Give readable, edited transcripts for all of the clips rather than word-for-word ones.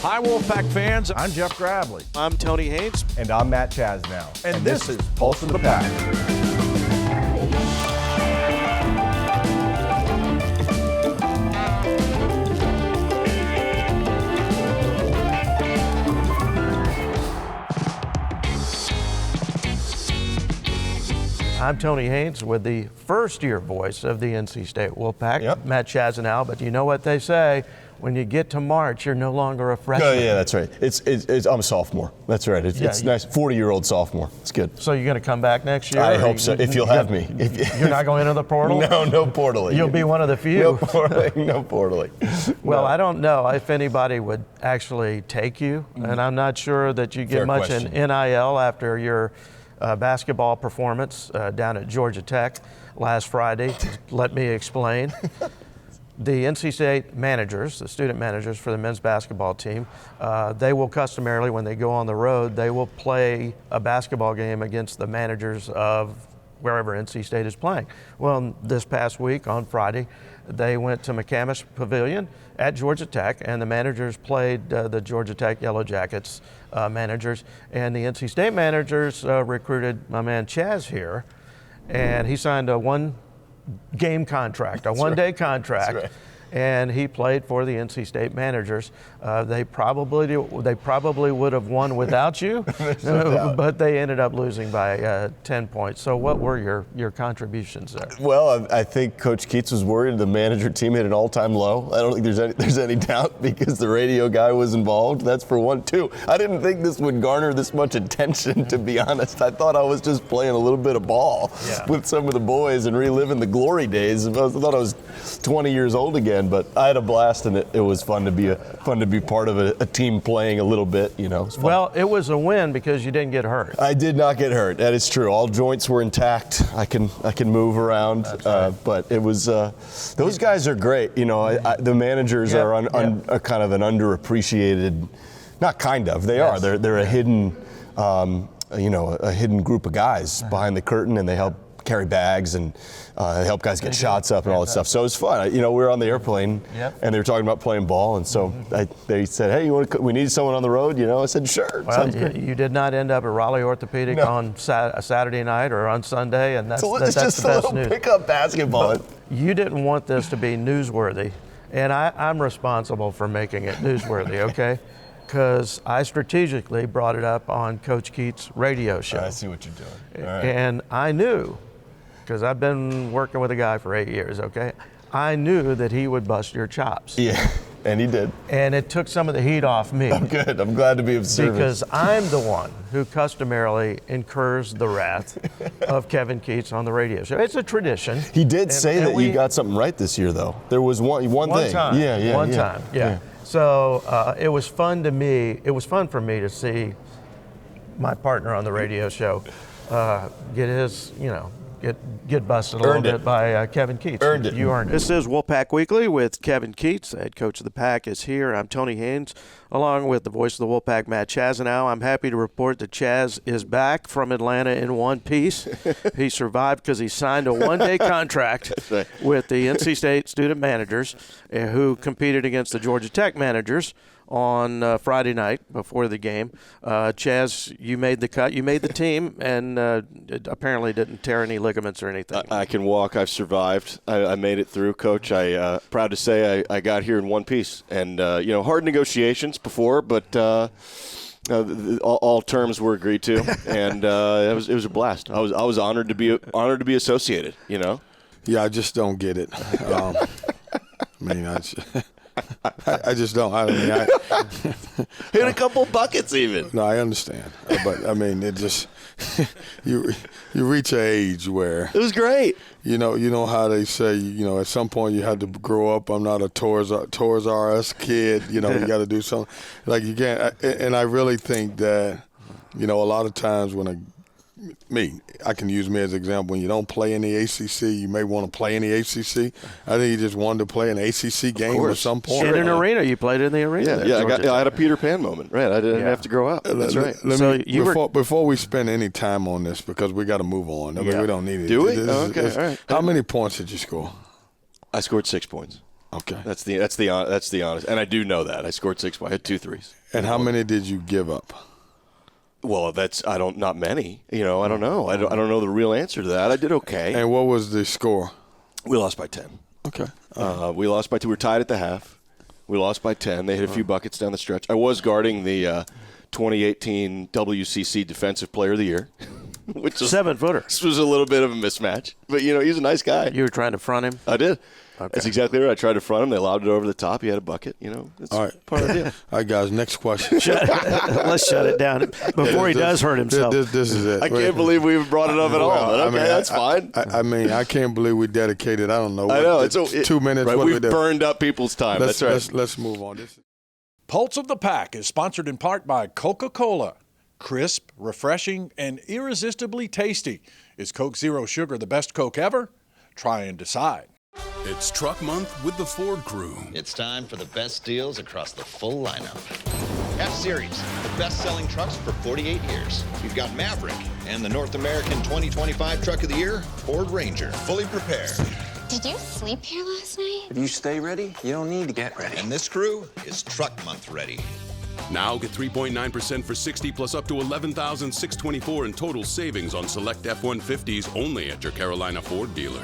Hi, Wolfpack fans. I'm Jeff Gravely. I'm Tony Haynes. And I'm Matt Chazanow. And this is Pulse of the Pack. I'm Tony Haynes with the first-year voice of the NC State Wolfpack, Matt Chazanow. But you know what they say, when you get to March, you're no longer a freshman. Oh, yeah, that's right. I'm a sophomore. That's right. It's nice. 40-year-old sophomore. It's good. So you're going to come back next year? I hope so, if you'll have me. You're not going into the portal? No portaling. You'll be one of the few. No portaling. Well, I don't know if anybody would actually take you, and I'm not sure that you get much in NIL after your basketball performance down at Georgia Tech last Friday. Let me explain. The NC State managers, the student managers for the men's basketball team, they will customarily, when they go on the road, they will play a basketball game against the managers of wherever NC State is playing. Well, this past week on Friday, they went to McCamish Pavilion at Georgia Tech, and the managers played the Georgia Tech Yellow Jackets managers, and the NC State managers recruited my man Chaz here, and he signed a one-game contract, a one-day contract. That's right. And he played for the NC State managers. They probably would have won without you, but they ended up losing by 10 points. So what were your contributions there? Well, I think Coach Keats was worried the manager team hit an all-time low. I don't think there's any doubt because the radio guy was involved. That's for one. Two, I didn't think this would garner this much attention, to be honest. I thought I was just playing a little bit of ball with some of the boys and reliving the glory days. I thought I was 20 years old again. But I had a blast, and it was fun to be part of a team playing a little bit. You know. Well, it was a win because you didn't get hurt. I did not get hurt. That is true. All joints were intact. I can move around. Right. But it was those guys are great. You know, the managers are kind of an underappreciated. Not kind of. They are. They're a hidden. A hidden group of guys behind the curtain, and they help carry bags and help guys get shots up and all that stuff. So it was fun. We were on the airplane, and they were talking about playing ball, and so they said, "Hey, we need someone on the road." I said, "Sure." Well, you did not end up at Raleigh Orthopedic on a Saturday night or on Sunday, and that's just the best a little news. Pickup basketball. But you didn't want this to be newsworthy, and I'm responsible for making it newsworthy. Okay. Because I strategically brought it up on Coach Keats' radio show. I see what you're doing. All right. And I knew, because I've been working with a guy for 8 years, okay? I knew that he would bust your chops. Yeah, and he did. And it took some of the heat off me. Oh, good. I'm glad to be of service. Because I'm the one who customarily incurs the wrath of Kevin Keats on the radio show. It's a tradition. He did say that you got something right this year, though. There was one thing. One time. One time. So it was fun to me. It was fun for me to see my partner on the radio show get his, get busted a little bit by Kevin Keats. Earned it. You earned it. This is Wolfpack Weekly with Kevin Keats. The head coach of the Pack is here. I'm Tony Haynes, along with the voice of the Wolfpack, Matt Chazanow. I'm happy to report that Chaz is back from Atlanta in one piece. He survived because he signed a one-day contract with the NC State student managers who competed against the Georgia Tech managers on Friday night before the game. Chaz, you made the cut. You made the team, and apparently didn't tear any ligaments or anything. I can walk. I've survived. I made it through, Coach. I proud to say I got here in one piece. And, hard negotiations before, but all terms were agreed to, and it was a blast. I was honored to be associated, Yeah, I just don't get it. I just don't. Hit a couple buckets even. No, I understand, but it just you reach an age where it was great. You know how they say, at some point you had to grow up. I'm not a Toys R Us kid. You got to do something. Like you can't. And I really think that, a lot of times when I can use me as an example. When you don't play in the ACC, you may want to play in the ACC. I think you just wanted to play an ACC game at some point. In an arena. You played in the arena. I had a Peter Pan moment. Right, I didn't have to grow up. That's right. Before we spend any time on this, because we got to move on. We don't need it. Do we? Okay, all right. How many points did you score? I scored 6 points. Okay. That's the honest. And I do know that. I scored 6 points. I had 2 threes. And how many did you give up? Well, not many. I don't know. I don't know the real answer to that. I did okay. And what was the score? We lost by 10. Okay. We lost by 2. We were tied at the half. We lost by 10. They hit a few buckets down the stretch. I was guarding the 2018 WCC Defensive Player of the Year, which was 7-footer. This was a little bit of a mismatch, but he's a nice guy. You were trying to front him? I did. Okay. That's exactly right. I tried to front him. They lobbed it over the top. He had a bucket. It's All right. part of the deal. All right, guys, next question. Let's shut it down before he does hurt himself. This is it. I can't believe we even brought it up at all. But okay, that's fine. I can't believe we dedicated, I don't know. I know. It's 2 minutes. Right, what we've we burned up people's time. That's right. Let's move on. Pulse of the Pack is sponsored in part by Coca-Cola. Crisp, refreshing, and irresistibly tasty. Is Coke Zero Sugar the best Coke ever? Try and decide. It's Truck Month with the Ford Crew. It's time for the best deals across the full lineup. F-Series, the best-selling trucks for 48 years. You've got Maverick and the North American 2025 Truck of the Year, Ford Ranger, fully prepared. Did you sleep here last night? If you stay ready, you don't need to get ready. And this crew is Truck Month ready. Now get 3.9% for 60 plus up to $11,624 in total savings on select F-150s only at your Carolina Ford dealer.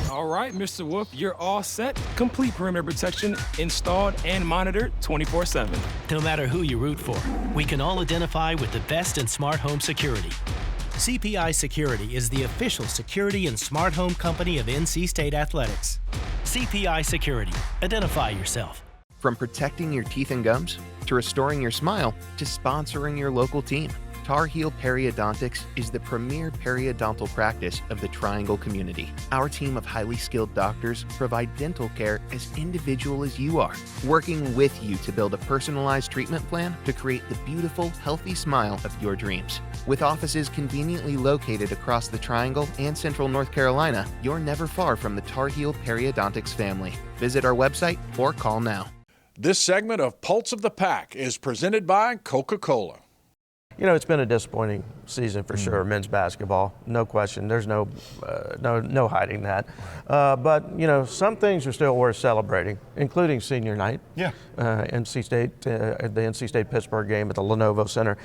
All right, Mr. Wolf, you're all set. Complete perimeter protection installed and monitored 24/7. No matter who you root for, we can all identify with the best in smart home security. CPI Security is the official security and smart home company of NC State Athletics. CPI Security. Identify yourself. From protecting your teeth and gums, to restoring your smile, to sponsoring your local team, Tar Heel Periodontics is the premier periodontal practice of the Triangle community. Our team of highly skilled doctors provide dental care as individual as you are, working with you to build a personalized treatment plan to create the beautiful, healthy smile of your dreams. With offices conveniently located across the Triangle and Central North Carolina, you're never far from the Tar Heel Periodontics family. Visit our website or call now. This segment of Pulse of the Pack is presented by Coca-Cola. It's been a disappointing season for sure, men's basketball, no question. There's no hiding that. But some things are still worth celebrating, including senior night. Yeah. NC State, the NC State Pittsburgh game at the Lenovo Center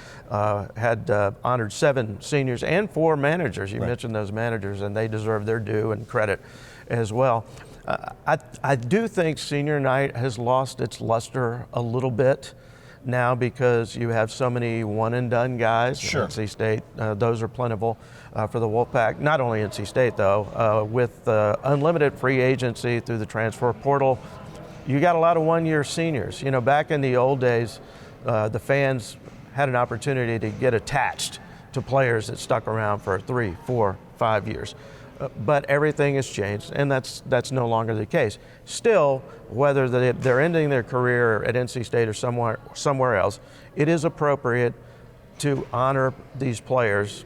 had honored 7 seniors and 4 managers. You mentioned those managers, and they deserve their due and credit as well. I do think senior night has lost its luster a little bit now because you have so many one-and-done guys. Sure. NC State, those are plentiful for the Wolfpack. Not only NC State, though, with unlimited free agency through the transfer portal, you got a lot of one-year seniors. Back in the old days, the fans had an opportunity to get attached to players that stuck around for 3, 4, 5 years. But everything has changed, and that's no longer the case. Still, whether they're ending their career at NC State or somewhere else, it is appropriate to honor these players,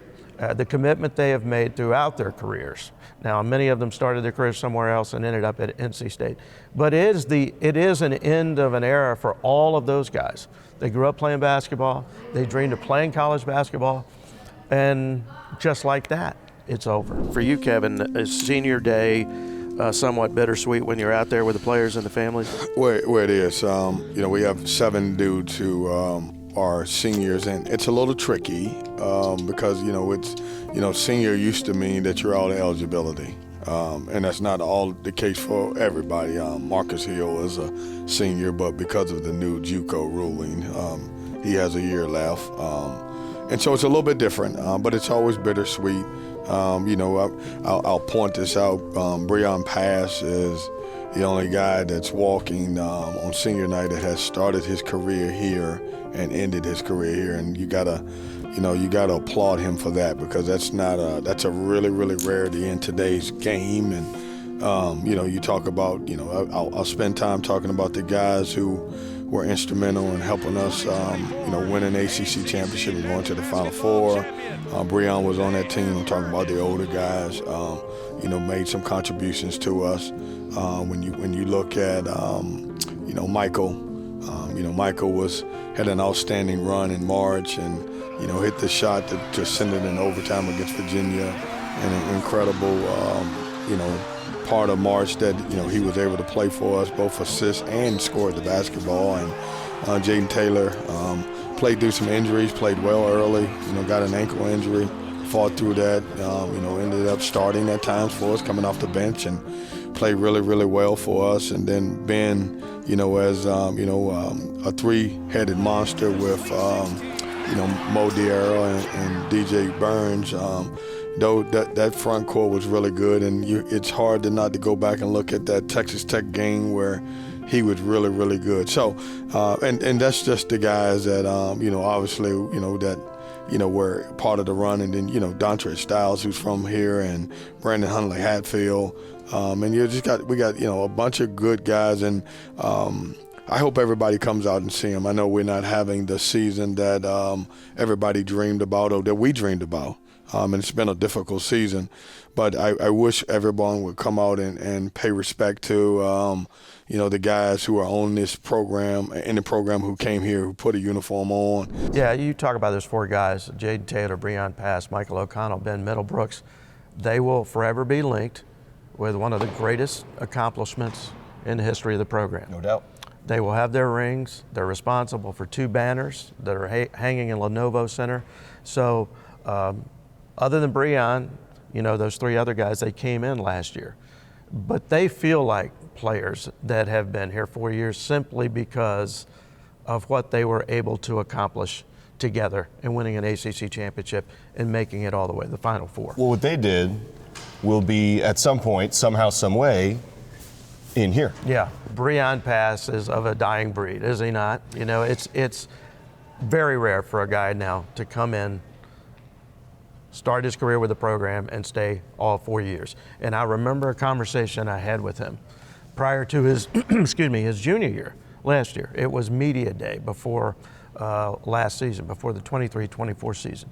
the commitment they have made throughout their careers. Now, many of them started their careers somewhere else and ended up at NC State. But it is an end of an era for all of those guys. They grew up playing basketball. They dreamed of playing college basketball, and just like that, it's over. For you, Kevin, is senior day somewhat bittersweet when you're out there with the players and the families? Where it is, we have 7 dudes who are seniors, and it's a little tricky because it's senior used to mean that you're out of eligibility, and that's not all the case for everybody. Marcus Hill is a senior, but because of the new JUCO ruling, he has a year left, and so it's a little bit different, but it's always bittersweet. I'll point this out. Breon Pass is the only guy that's walking on senior night that has started his career here and ended his career here, and you gotta applaud him for that, because that's a really, really rarity in today's game. And you talk about, I'll spend time talking about the guys who were instrumental in helping us, win an ACC championship and going to the Final Four. Breon was on that team. I'm talking about the older guys. Made some contributions to us. When you look at, Michael. Michael had an outstanding run in March, and hit the shot to send it in overtime against Virginia, and an incredible, part of March that he was able to play for us, both assist and score the basketball. And Jaden Taylor played through some injuries, played well early, got an ankle injury, fought through that, ended up starting at times for us, coming off the bench, and played really, really well for us. And then Ben, as a three-headed monster with Mo Diarra and DJ Burns. Though that front court was really good, and it's hard to not to go back and look at that Texas Tech game where he was really, really good. So, and that's just the guys that obviously that were part of the run, and then Dontre Styles, who's from here, and Brandon Huntley Hatfield, and we got a bunch of good guys, and I hope everybody comes out and see them. I know we're not having the season that everybody dreamed about, or that we dreamed about. And it's been a difficult season, but I wish everyone would come out and pay respect to, the guys who are on this program, in the program, who came here, who put a uniform on. Yeah, you talk about those four guys, Jaden Taylor, Breon Pass, Michael O'Connell, Ben Middlebrooks. They will forever be linked with one of the greatest accomplishments in the history of the program. No doubt. They will have their rings. They're responsible for 2 banners that are hanging in Lenovo Center. So, other than Breon, those 3 other guys, they came in last year. But they feel like players that have been here 4 years simply because of what they were able to accomplish together in winning an ACC championship and making it all the way to the Final Four. Well, what they did will be, at some point, somehow, some way, in here. Yeah. Breon Pass is of a dying breed, is he not? It's very rare for a guy now to come in, start his career with the program, and stay all 4 years. And I remember a conversation I had with him prior to his, his junior year, last year. It was media day before last season, before the 23-24 season.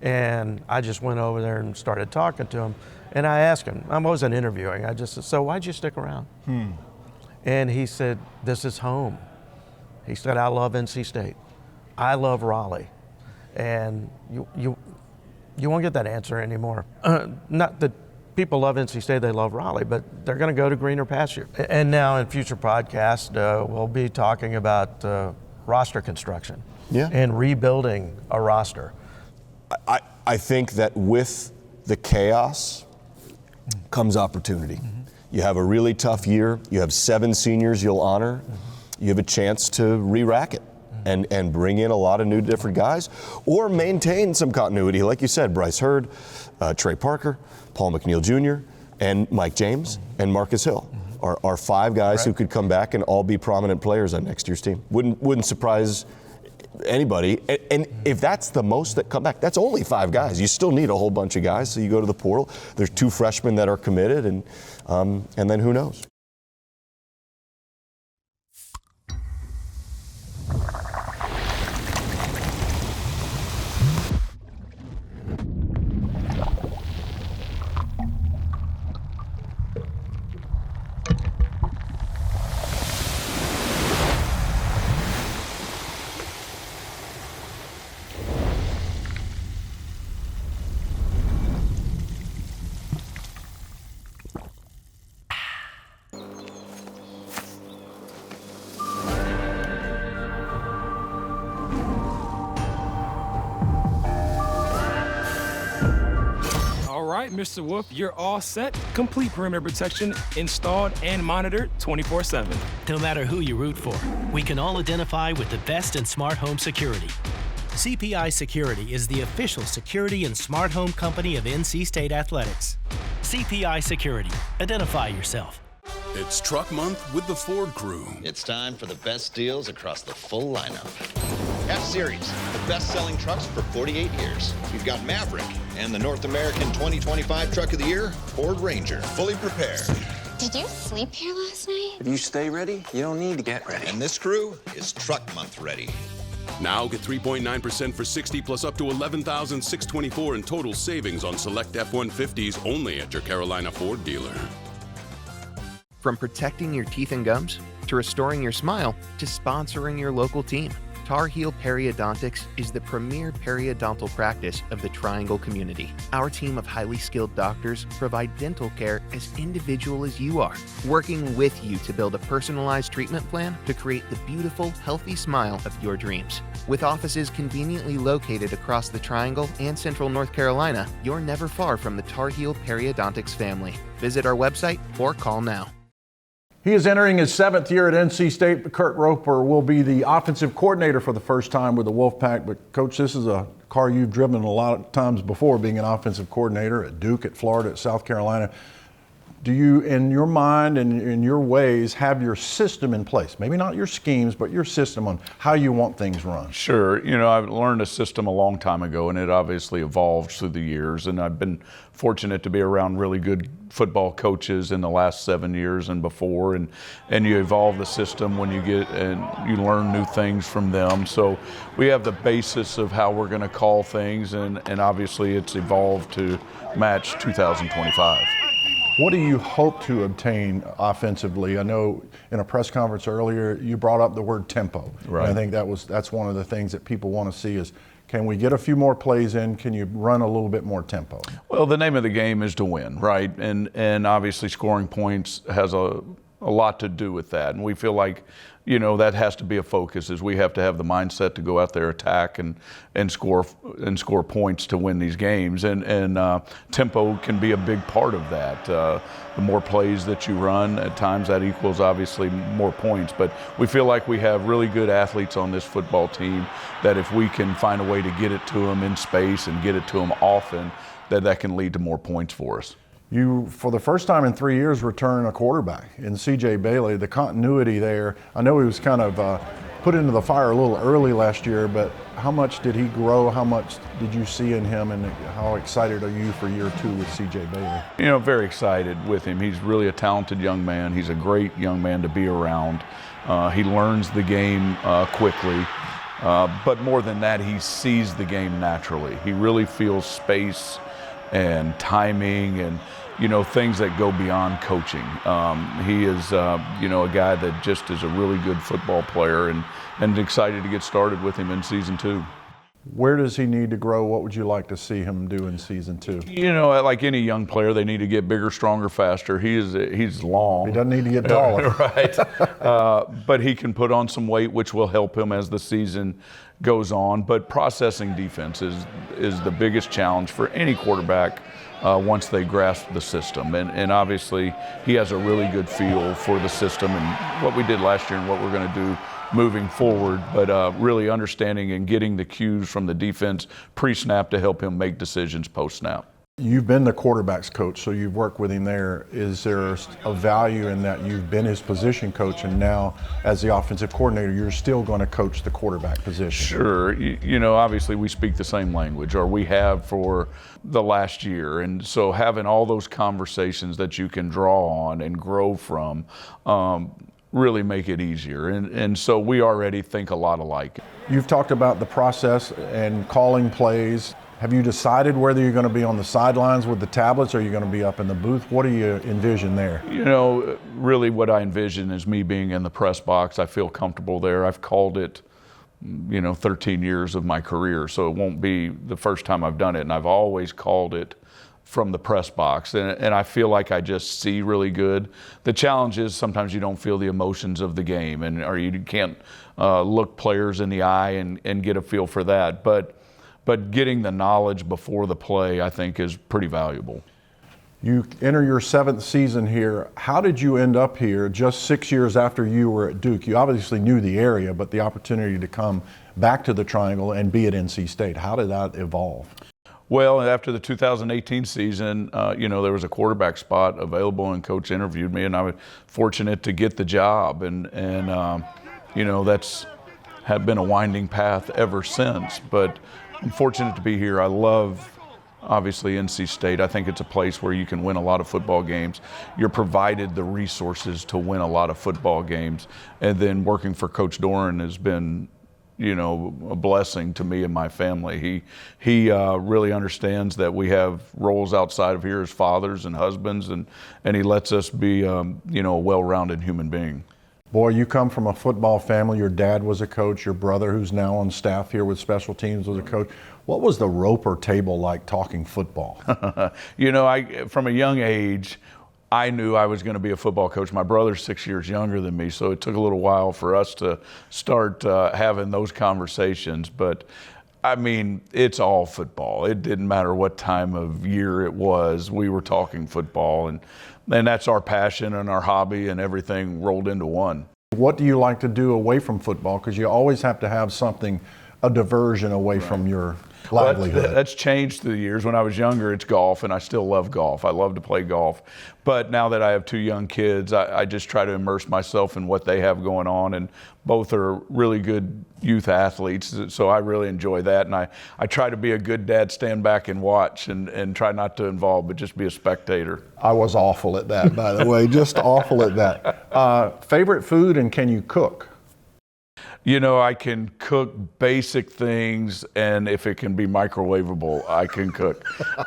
And I just went over there and started talking to him. And I asked him, I wasn't interviewing, I just said, so why'd you stick around? And he said, this is home. He said, I love NC State. I love Raleigh. And you won't get that answer anymore. Not that people love NC State, they love Raleigh, but they're going to go to greener pasture. And now in future podcasts, we'll be talking about roster construction and rebuilding a roster. I think that with the chaos comes opportunity. You have a really tough year. You have 7 seniors you'll honor. You have a chance to re-rack it. And bring in a lot of new different guys, or maintain some continuity. Like you said, Bryce Hurd, Trey Parker, Paul McNeil Jr., and Mike James, and Marcus Hill are 5 guys who could come back and all be prominent players on next year's team. Wouldn't surprise anybody. And if that's the most that come back, that's only 5 guys. You still need a whole bunch of guys. So you go to the portal. There's 2 freshmen that are committed, and then who knows? Mr. Wolf, you're all set. Complete perimeter protection installed and monitored 24/7. No matter who you root for, we can all identify with the best in smart home security. CPI Security is the official security and smart home company of NC State Athletics. CPI Security. Identify yourself. It's Truck Month with the Ford Crew. It's time for the best deals across the full lineup. F-Series, the best-selling trucks for 48 years. You've got Maverick and the North American 2025 Truck of the Year, Ford Ranger, fully prepared. Did you sleep here last night? If you stay ready, you don't need to get ready. And this crew is Truck Month ready. Now get 3.9% for 60 plus up to $11,624 in total savings on select F-150s only at your Carolina Ford dealer. From protecting your teeth and gums, to restoring your smile, to sponsoring your local team, Tar Heel Periodontics is the premier periodontal practice of the Triangle community. Our team of highly skilled doctors provide dental care as individual as you are, working with you to build a personalized treatment plan to create the beautiful, healthy smile of your dreams. With offices conveniently located across the Triangle and Central North Carolina, you're never far from the Tar Heel Periodontics family. Visit our website or call now. He is entering his 7th year at NC State. Kurt Roper will be the offensive coordinator for the first time with the Wolfpack. But, Coach, this is a car you've driven a lot of times before, being an offensive coordinator at Duke, at Florida, at South Carolina. Do you, in your mind and in your ways, have your system in place? Maybe not your schemes, but your system on how you want things run. Sure. You know, I've learned a system a long time ago, and it obviously evolved through the years. And I've been fortunate to be around really good football coaches in the last 7 years and before. And you evolve the system when you get and you learn new things from them. So we have the basis of how we're going to call things, and obviously it's evolved to match 2025. What do you hope to obtain offensively? I know in a press conference earlier you brought up the word tempo. Right. And I think that's one of the things that people want to see is, can we get a few more plays in? Can you run a little bit more tempo? Well, the name of the game is to win, right? And obviously scoring points has a lot to do with that. And we feel like, you know, that has to be a focus, is we have to have the mindset to go out there, attack and score points to win these games. And tempo can be a big part of that. The more plays that you run, at times that equals obviously more points. But we feel like we have really good athletes on this football team that if we can find a way to get it to them in space and get it to them often, that can lead to more points for us. You, for the first time in 3 years, return a quarterback in C.J. Bailey. The continuity there, I know he was kind of put into the fire a little early last year, but how much did he grow? How much did you see in him, and how excited are you for year 2 with C.J. Bailey? You know, very excited with him. He's really a talented young man. He's a great young man to be around. He learns the game quickly, but more than that, he sees the game naturally. He really feels space and timing and, you know, things that go beyond coaching. He is, you know, a guy that just is a really good football player, and excited to get started with him in season 2. Where does he need to grow? What would you like to see him do in season 2? You know, like any young player, they need to get bigger, stronger, faster. He's long. He doesn't need to get taller. Right. But he can put on some weight, which will help him as the season goes on. But processing defense is the biggest challenge for any quarterback once they grasp the system. And obviously, he has a really good feel for the system and what we did last year and what we're going to do moving forward, but really understanding and getting the cues from the defense pre-snap to help him make decisions post-snap. You've been the quarterback's coach, so you've worked with him there. Is there a value in that you've been his position coach, and now as the offensive coordinator, you're still going to coach the quarterback position? Sure. You know, obviously we speak the same language, or we have for the last year. And so having all those conversations that you can draw on and grow from really make it easier. And so we already think a lot alike. You've talked about the process and calling plays. Have you decided whether you're going to be on the sidelines with the tablets or you're going to be up in the booth? What do you envision there? You know, really what I envision is me being in the press box. I feel comfortable there. I've called it, you know, 13 years of my career, so it won't be the first time I've done it. And I've always called it from the press box, and I feel like I just see really good. The challenge is sometimes you don't feel the emotions of the game, or you can't look players in the eye and get a feel for that. But getting the knowledge before the play, I think, is pretty valuable. You enter your 7th season here. How did you end up here just 6 years after you were at Duke? You obviously knew the area, but the opportunity to come back to the Triangle and be at NC State, how did that evolve? Well, after the 2018 season, there was a quarterback spot available, and Coach interviewed me, and I was fortunate to get the job. And that's had been a winding path ever since. But I'm fortunate to be here. I love, obviously, NC State. I think it's a place where you can win a lot of football games. You're provided the resources to win a lot of football games. And then working for Coach Doran has been a blessing to me and my family. He really understands that we have roles outside of here as fathers and husbands, and he lets us be, a well-rounded human being. Boy, you come from a football family. Your dad was a coach. Your brother, who's now on staff here with special teams, was a coach. What was the Roper table like talking football? From a young age, I knew I was going to be a football coach. My brother's 6 years younger than me, so it took a little while for us to start having those conversations. But, it's all football. It didn't matter what time of year it was. We were talking football, and that's our passion and our hobby, and everything rolled into one. What do you like to do away from football? Because you always have to have something, a diversion away from your livelihood. Well, that's changed through the years. When I was younger, it's golf, and I still love golf. I love to play golf. But now that I have 2 young kids, I just try to immerse myself in what they have going on, and both are really good youth athletes, so I really enjoy that. And I try to be a good dad, stand back and watch, and try not to involve, but just be a spectator. I was awful at that, by the way, just awful at that. Favorite food, and can you cook? I can cook basic things, and if it can be microwavable, I can cook.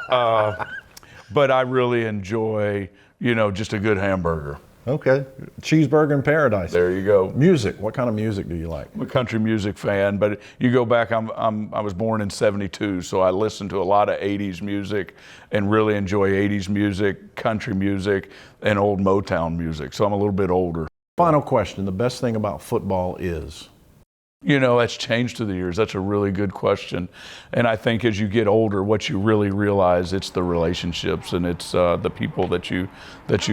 But I really enjoy, just a good hamburger. Okay. Cheeseburger in paradise. There you go. Music. What kind of music do you like? I'm a country music fan, but you go back, I was born in '72, so I listened to a lot of 80s music and really enjoy 80s music, country music, and old Motown music. So I'm a little bit older. Final question. The best thing about football is? That's changed through the years. That's a really good question. And I think as you get older, what you really realize, it's the relationships, and it's the people that you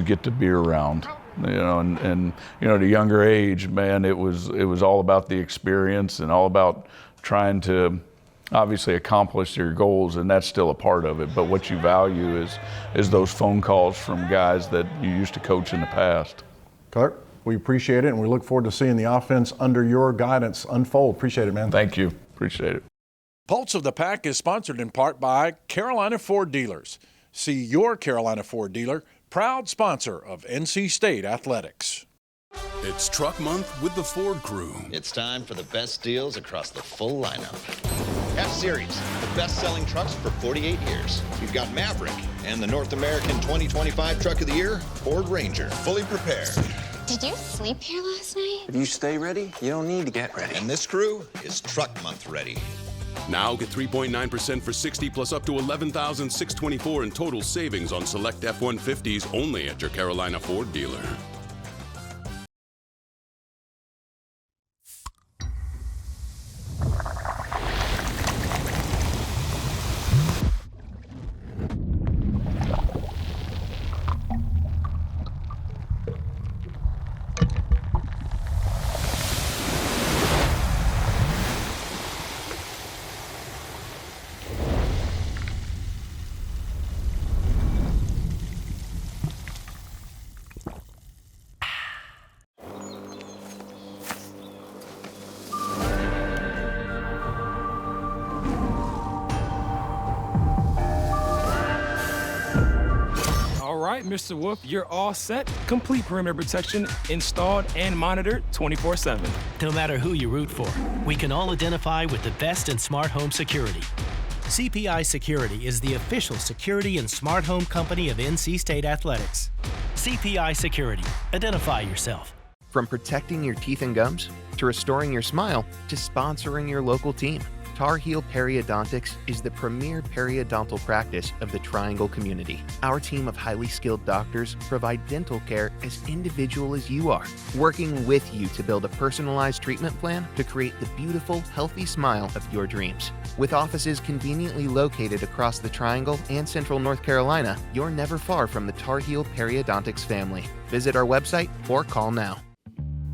get to be around. And at a younger age, man, it was all about the experience and all about trying to obviously accomplish your goals, and that's still a part of it. But what you value is those phone calls from guys that you used to coach in the past. Clark, we appreciate it, and we look forward to seeing the offense under your guidance unfold. Appreciate it, man. Thank you. Appreciate it. Pulse of the Pack is sponsored in part by Carolina Ford Dealers. See your Carolina Ford dealer, proud sponsor of NC State Athletics. It's Truck Month with the Ford Crew. It's time for the best deals across the full lineup. F-Series, the best-selling trucks for 48 years. You've got Maverick and the North American 2025 Truck of the Year, Ford Ranger, fully prepared. Did you sleep here last night? If you stay ready, you don't need to get ready. And this crew is Truck Month ready. Now get 3.9% for 60 plus up to $11,624 in total savings on select F-150s only at your Carolina Ford dealer. Mr. Wolf, you're all set. Complete perimeter protection installed and monitored 24/7. No matter who you root for, we can all identify with the best in smart home security. CPI Security is the official security and smart home company of NC State Athletics. CPI Security. Identify yourself. From protecting your teeth and gums, to restoring your smile, to sponsoring your local team, Tar Heel Periodontics is the premier periodontal practice of the Triangle community. Our team of highly skilled doctors provide dental care as individual as you are, working with you to build a personalized treatment plan to create the beautiful, healthy smile of your dreams. With offices conveniently located across the Triangle and Central North Carolina, you're never far from the Tar Heel Periodontics family. Visit our website or call now.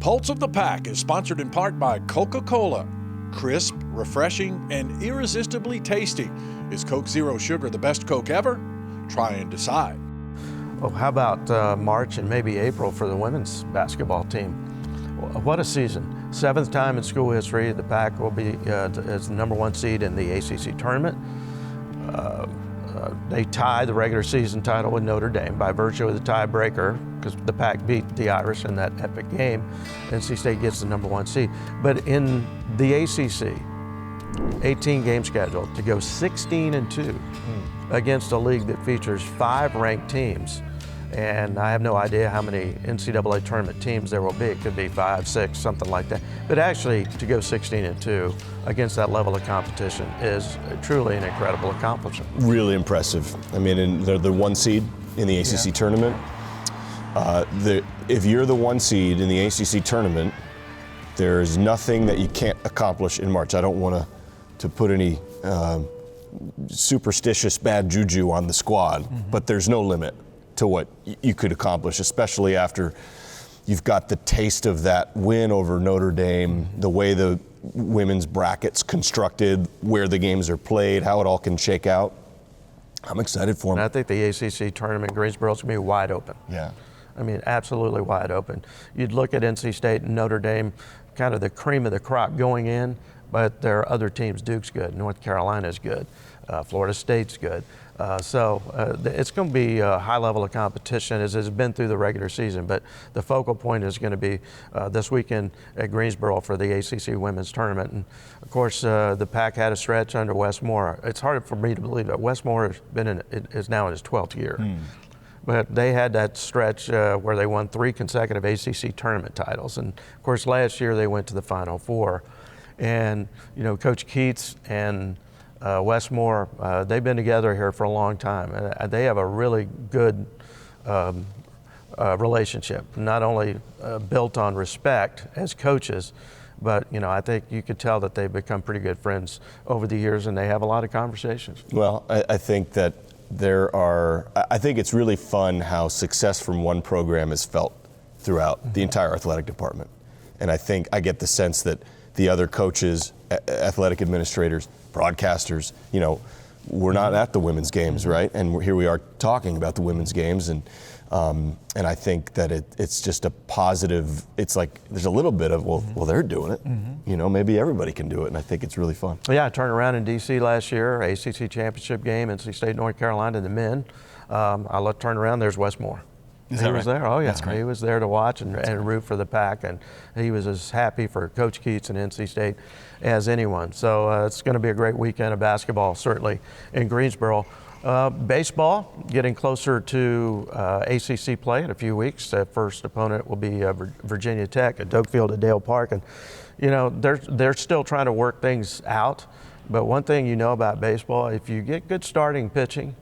Pulse of the Pack is sponsored in part by Coca-Cola. Crisp, refreshing, and irresistibly tasty. Is Coke Zero Sugar the best Coke ever? Try and decide. Oh, how about March and maybe April for the women's basketball team? What a season. 7th time in school history, the Pack will be as the #1 seed in the ACC tournament. They tied the regular season title with Notre Dame by virtue of the tiebreaker, because the Pack beat the Irish in that epic game. NC State gets the #1 seed. But in the ACC, 18-game schedule, to go 16-2 against a league that features 5 ranked teams. And I have no idea how many NCAA tournament teams there will be. It could be 5, 6, something like that. But actually, to go 16-2 against that level of competition is truly an incredible accomplishment. Really impressive. I mean, they're the 1 seed in the ACC tournament. If you're the 1 seed in the ACC tournament, there's nothing that you can't accomplish in March. I don't want to put any superstitious bad juju on the squad, but there's no limit to what you could accomplish, especially after you've got the taste of that win over Notre Dame, the way the women's bracket's constructed, where the games are played, how it all can shake out. I'm excited for them. And I think the ACC tournament in Greensboro is going to be wide open. Yeah. I mean, absolutely wide open. You'd look at NC State and Notre Dame, kind of the cream of the crop going in, but there are other teams. Duke's good, North Carolina's good, Florida State's good. So it's going to be a high level of competition as it's been through the regular season, but the focal point is going to be this weekend at Greensboro for the ACC women's tournament. And of course, the Pack had a stretch under Wes Moore. It's hard for me to believe that Wes Moore is now in his 12th year. But they had that stretch where they won 3 consecutive ACC tournament titles. And of course, last year they went to the Final Four. And, you know, Coach Keats and Wes Moore, they've been together here for a long time. And they have a really good relationship, not only built on respect as coaches, but, you know, I think you could tell that they've become pretty good friends over the years, and they have a lot of conversations. Well, I think that I think it's really fun how success from one program is felt throughout the entire athletic department. And I think I get the sense that the other coaches, athletic administrators, broadcasters, you know, we're not at the women's games, right? And here we are talking about the women's games, and I think that it's just a positive. It's like there's a little bit of well, they're doing it, you know, maybe everybody can do it, and I think it's really fun. Yeah, I turned around in D.C. last year, ACC championship game, NC State, North Carolina, the men. I turned around. There's Wes Moore. He was there. Oh yeah, he was there to watch and root for the Pack, and he was as happy for Coach Keats and NC State as anyone. So it's going to be a great weekend of basketball, certainly in Greensboro. Baseball getting closer to ACC play in a few weeks. The first opponent will be Virginia Tech at Doak Field at Dale Park, and you know they're still trying to work things out. But one thing you know about baseball, if you get good starting pitching,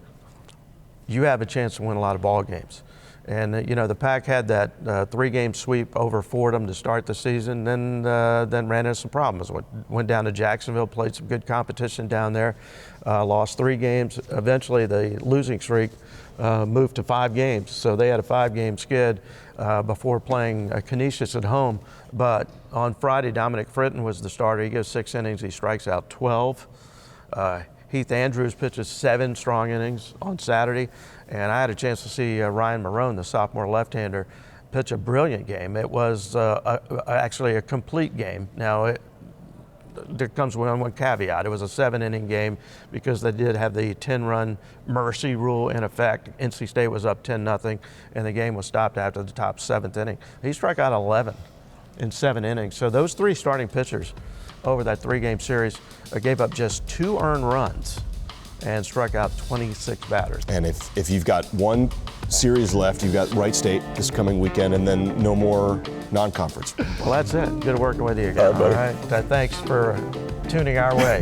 you have a chance to win a lot of ball games. And you know the Pack had that 3-game sweep over Fordham to start the season, then ran into some problems. Went down to Jacksonville, played some good competition down there, lost 3 games. Eventually, the losing streak moved to 5 games, so they had a 5-game skid before playing Canisius at home. But on Friday, Dominic Fritton was the starter. He goes 6 innings, he strikes out 12. Heath Andrews pitches 7 strong innings on Saturday. And I had a chance to see Ryan Marone, the sophomore left-hander, pitch a brilliant game. It was actually a complete game. Now, there comes one caveat. It was a 7-inning game because they did have the 10-run mercy rule in effect. NC State was up 10-0, and the game was stopped after the top 7th inning. He struck out 11 in 7 innings. So those 3 starting pitchers over that 3-game series gave up just 2 earned runs and struck out 26 batters. And if you've got one series left, you've got Wright State this coming weekend, and then no more non-conference. Well, that's it. Good working with you again. All right. Thanks for tuning our way.